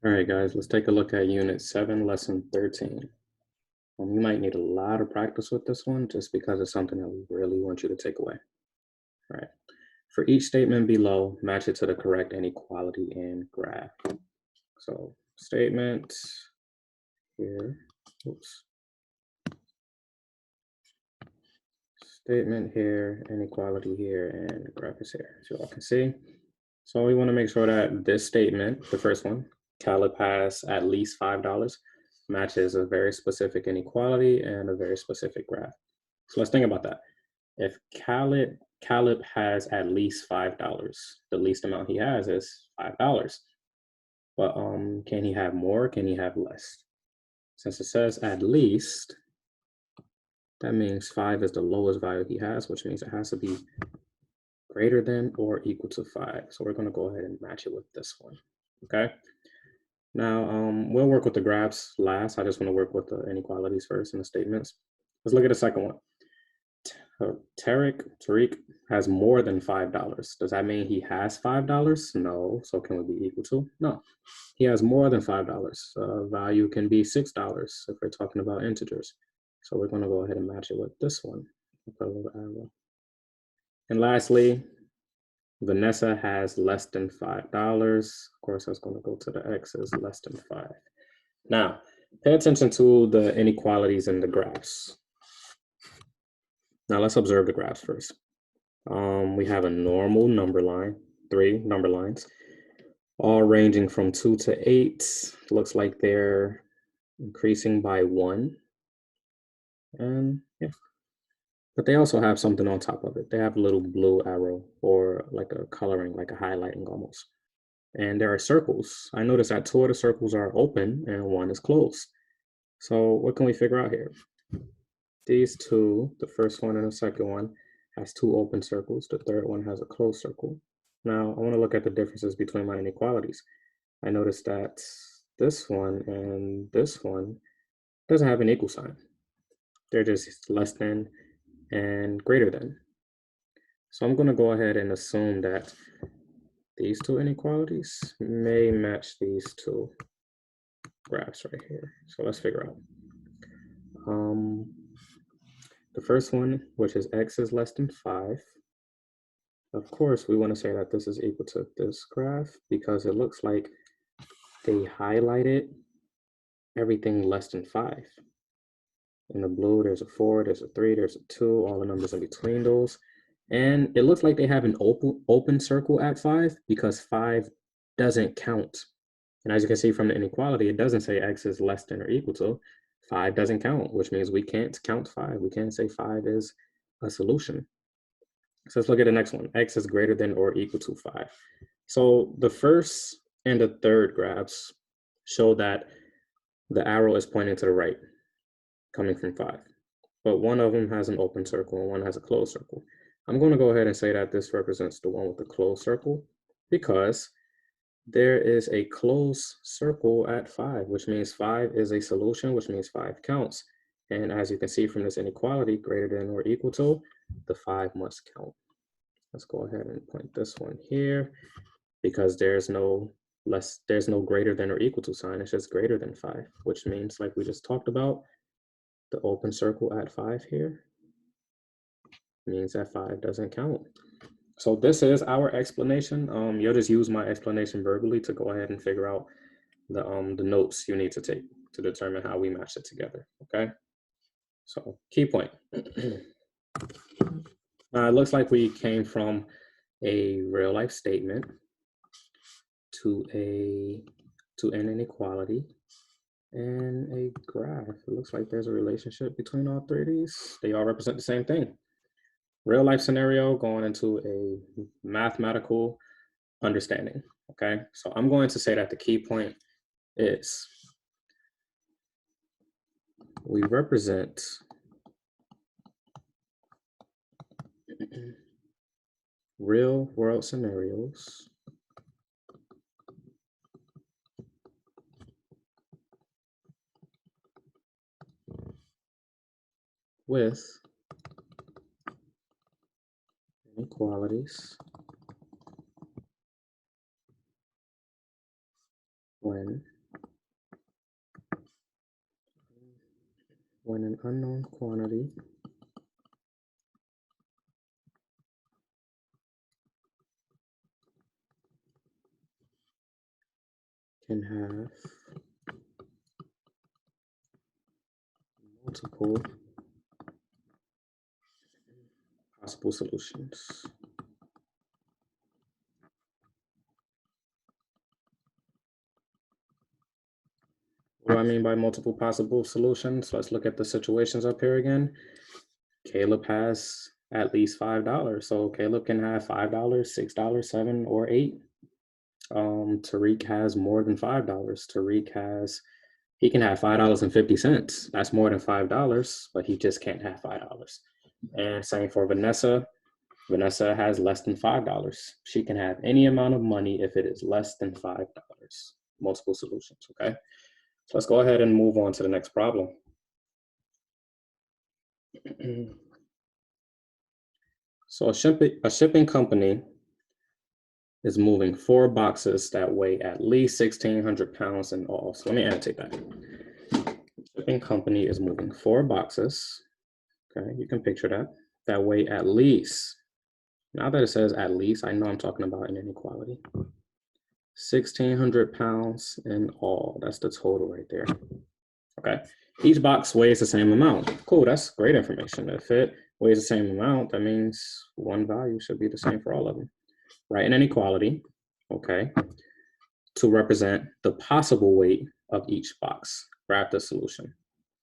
All right, guys, let's take a look at Unit 7, Lesson 13. You might need a lot of practice with this one just because it's something that we really want you to take away. All right. For each statement below, match it to the correct inequality in graph. So statement here, oops. Statement here, inequality here, and graph is here, as you all can see. So we want to make sure that this statement, the first one, Caleb has at least $5, matches a very specific inequality and a very specific graph. So let's think about that. If Caleb has at least $5, the least amount he has is $5. But can he have more? Can he have less? Since it says at least, that means 5 is the lowest value he has, which means it has to be greater than or equal to 5. So we're going to go ahead and match it with this one. Okay. Now, we'll work with the graphs last. I just want to work with the inequalities first and the statements. Let's look at the second one. Tariq has more than $5. Does that mean he has $5? No. So can we be equal to? No. He has more than $5. Value can be $6 if we're talking about integers. So we're going to go ahead and match it with this one. Put a little arrow. And lastly, Vanessa has less than $5. Of course, that's going to go to the x's less than 5. Now, pay attention to the inequalities in the graphs. Now let's observe the graphs first. We have a normal number line, 3 number lines, all ranging from 2 to 8. Looks like they're increasing by 1. And yeah. But they also have something on top of it. They have a little blue arrow or like a coloring, like a highlighting almost. And there are circles. I noticed that 2 of the circles are open and 1 is closed. So what can we figure out here? These 2, the first one and the second one, has 2 open circles. The third one has a closed circle. Now I want to look at the differences between my inequalities. I noticed that this one and this one doesn't have an equal sign. They're just less than and greater than. So I'm going to go ahead and assume that these 2 inequalities may match these 2 graphs right here. So let's figure out. The first one, which is x is less than 5. Of course, we want to say that this is equal to this graph because it looks like they highlighted everything less than 5. In the blue, there's a 4, there's a 3, there's a 2, all the numbers in between those. And it looks like they have an open circle at 5 because 5 doesn't count. And as you can see from the inequality, it doesn't say x is less than or equal to. 5 doesn't count, which means we can't count 5. We can't say 5 is a solution. So let's look at the next one. X is greater than or equal to 5. So the first and the third graphs show that the arrow is pointing to the right, coming from 5. But one of them has an open circle and one has a closed circle. I'm going to go ahead and say that this represents the one with the closed circle because there is a closed circle at 5, which means 5 is a solution, which means 5 counts. And as you can see from this inequality, greater than or equal to, the 5 must count. Let's go ahead and point this one here because there's no greater than or equal to sign. It's just greater than 5, which means, like we just talked about, the open circle at 5 here means that 5 doesn't count. So this is our explanation. You'll just use my explanation verbally to go ahead and figure out the notes you need to take to determine how we match it together, okay? So key point. It looks like we came from a real life statement to an inequality and a graph. It looks like there's a relationship between all 3 of these. They all represent the same thing. Real life scenario going into a mathematical understanding, okay? So I'm going to say that the key point is we represent real world scenarios with inequalities when when an unknown quantity can have multiple possible solutions. What do I mean by multiple possible solutions? Let's look at the situations up here again. Caleb has at least $5. So Caleb can have $5, $6, $7, or $8. Tariq has more than $5. He can have $5.50. That's more than $5, but he just can't have $5. And same for Vanessa. Vanessa has less than $5. She can have any amount of money if it is less than $5. Multiple solutions, okay? So let's go ahead and move on to the next problem. So a shipping company is moving 4 boxes that weigh at least 1,600 pounds in all. So let me annotate that. Shipping company is moving 4 boxes. Okay, you can picture that weigh at least. Now that it says at least, I know I'm talking about an inequality. 1,600 pounds in all. That's the total right there. Okay. Each box weighs the same amount. Cool. That's great information. If it weighs the same amount, that means one value should be the same for all of them. Write an inequality, okay, to represent the possible weight of each box. Graph the solution.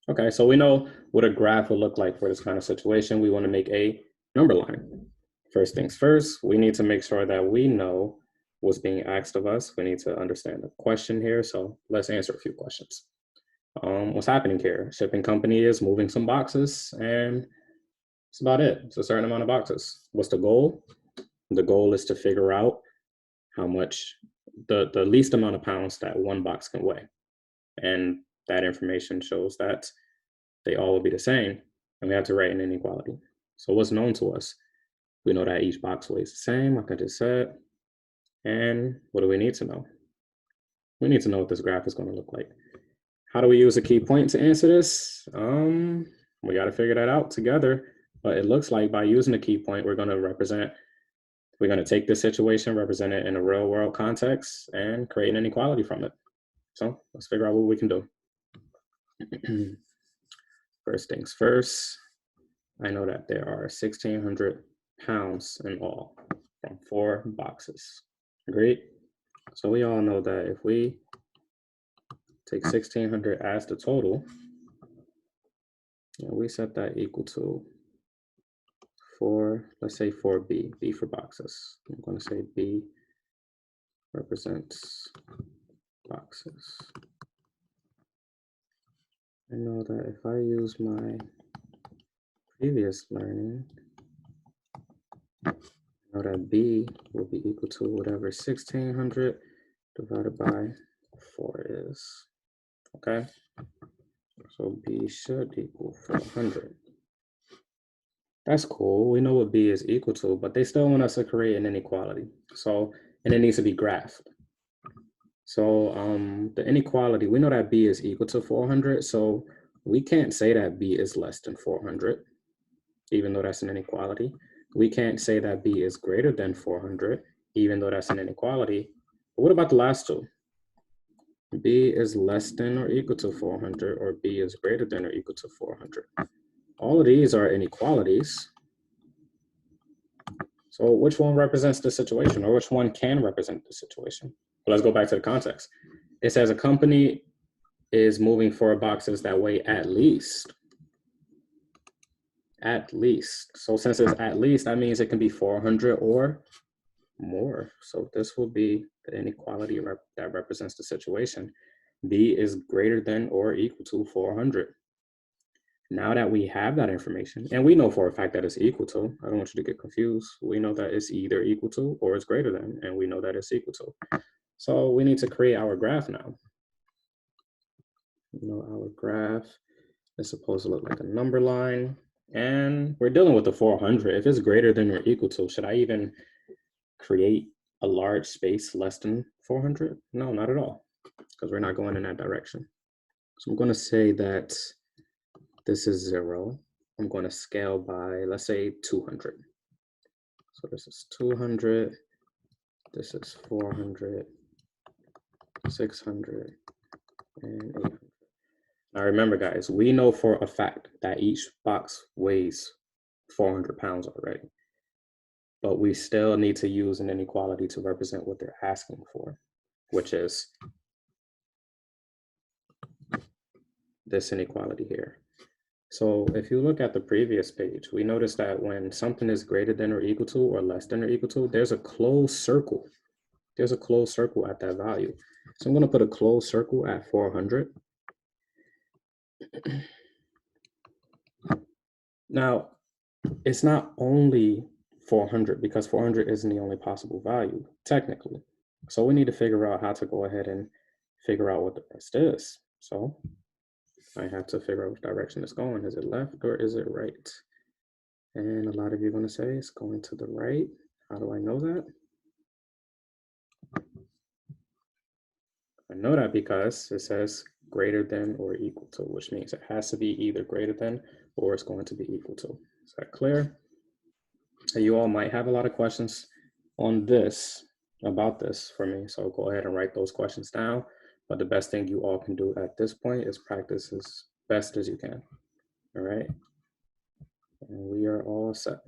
Okay, so we know what a graph will look like for this kind of situation. We want to make a number line. First things first, we need to make sure that we know what's being asked of us. We need to understand the question here. So let's answer a few questions. What's happening here? Shipping company is moving some boxes, and that's about it. It's a certain amount of boxes. What's the goal? The goal is to figure out how much the least amount of pounds that one box can weigh. And that information shows that they all will be the same, and we have to write an inequality. So what's known to us? We know that each box weighs the same, like I just said. And what do we need to know? We need to know what this graph is going to look like. How do we use a key point to answer this? We got to figure that out together. But it looks like by using a key point, we're going to take this situation, represent it in a real world context, and create an inequality from it. So let's figure out what we can do. First things first, I know that there are 1,600 pounds in all from 4 boxes. Agreed? So we all know that if we take 1,600 as the total, and we set that equal to 4, let's say 4B, B for boxes. I'm going to say B represents boxes. I know that if I use my previous learning, I know that B will be equal to whatever 1,600 divided by 4 is. Okay? So B should equal 400. That's cool. We know what B is equal to, but they still want us to create an inequality. So, and it needs to be graphed. So the inequality, we know that B is equal to 400. So we can't say that B is less than 400, even though that's an inequality. We can't say that B is greater than 400, even though that's an inequality. But what about the last two? B is less than or equal to 400, or B is greater than or equal to 400. All of these are inequalities. So which one represents the situation, or which one can represent the situation? Well, let's go back to the context. It says a company is moving 4 boxes that weigh at least. At least. So since it's at least, that means it can be 400 or more. So this will be the inequality that represents the situation. B is greater than or equal to 400. Now that we have that information, and we know for a fact that it's equal to, I don't want you to get confused. We know that it's either equal to or it's greater than, and we know that it's equal to. So we need to create our graph now. You know, our graph is supposed to look like a number line, and we're dealing with the 400. If it's greater than or equal to, should I even create a large space less than 400? No, not at all, because we're not going in that direction. So I'm going to say that This is 0. I'm going to scale by, let's say, 200. So this is 200. This is 400, 600, and 800. Now remember, guys, we know for a fact that each box weighs 400 pounds already, but we still need to use an inequality to represent what they're asking for, which is this inequality here. So if you look at the previous page, we notice that when something is greater than or equal to or less than or equal to, there's a closed circle. There's a closed circle at that value. So I'm going to put a closed circle at 400. Now, it's not only 400 because 400 isn't the only possible value, technically. So we need to figure out how to go ahead and figure out what the rest is. So I have to figure out which direction it's going. Is it left or is it right? And a lot of you are going to say it's going to the right. How do I know that? I know that because it says greater than or equal to, which means it has to be either greater than or it's going to be equal to. Is that clear? So you all might have a lot of questions on this, about this for me. So go ahead and write those questions down. But the best thing you all can do at this point is practice as best as you can. All right. And we are all set.